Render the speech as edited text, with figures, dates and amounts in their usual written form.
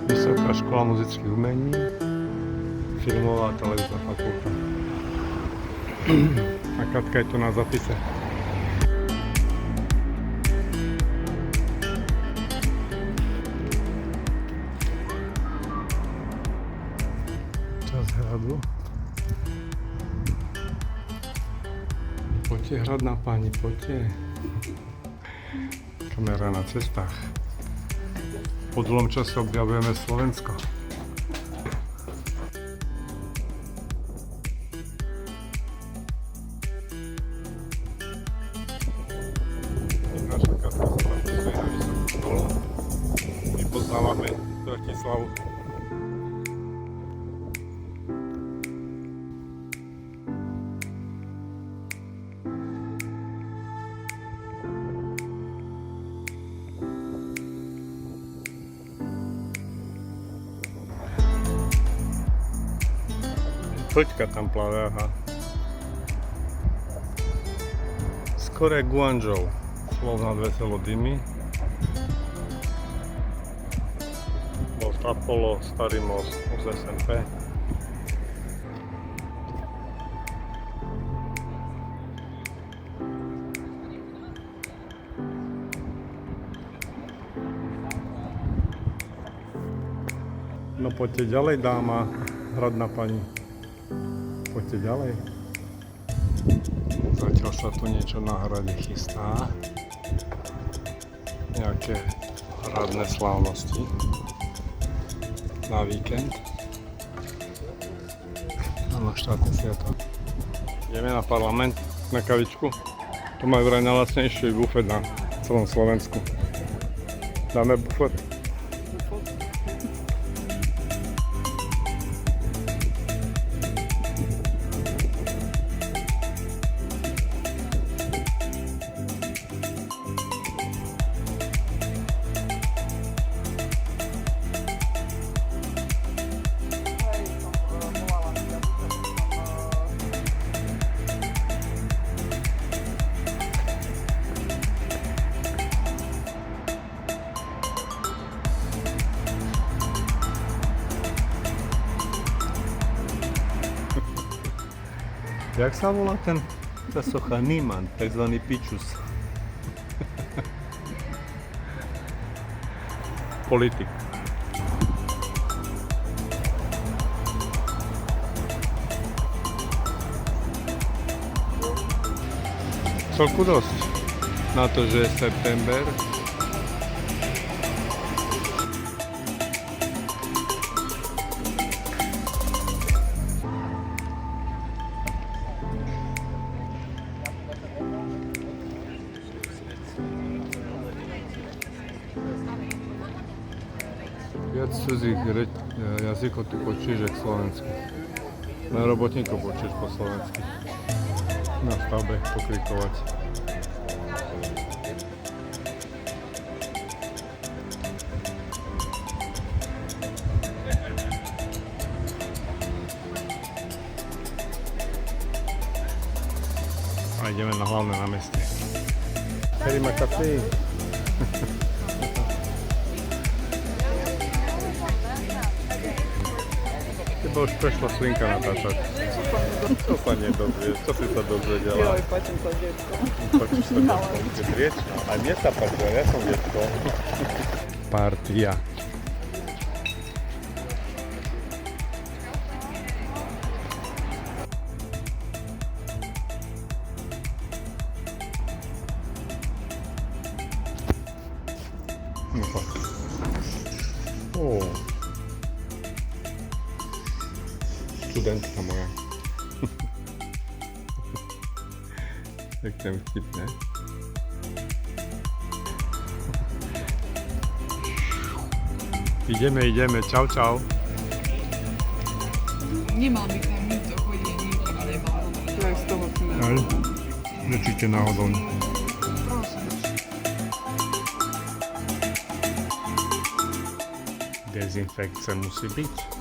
Vysoká škola muzických umení, filmová a televízna fakulta. A Katka je tu na zapise. Čas hradu. Poďte hradná pani, poďte. Kamera na cestách. Po dlhom čase objavujeme Slovensko. Naša Katka sa zapisuje na vysokú školu. My poznávame Bratislavu. Toťka tam plave, aha. Skore Guangzhou. Slovná veselo dymy. Most Apollo, starý most z SMP. No poďte ďalej, dáma, hradná pani. Poďte ďalej. Zatiaľ sa tu niečo na hrade chystá. Nejaké hradné slávnosti na víkend. Áno, štátne sviatok. Ideme na parlament, na kavičku. Tu majú vraj najlacnejší bufet na celom Slovensku. Dáme bufet. Jak sa volá tá socha? Niemann, takzvaný pičus. Politik. Celku dosť. Na to, že je september. Viac cudzích jazykov ty počuješ jak slovensky. Na robotníkov počuješ po slovensky. Na stavbe pokrikovať. A ideme na hlavné námestie. Harry McCartney. Teba už prešla slinka natáčať. Čo sa nedozvieš? Čo si sa dozvedela? Joj, páčim sa detko. Páčim sa detko? Je priečná. Aj mne sa páčilo, ja som detko. Partia. No tak. Ó. Studentka moja. Jak ten vtip, ne? Ideme, čau. Nemal by tam nič do chodení, ale nemal. Ja z toho tu Aj, nečíte náhodou. Dezinfekce musí byť.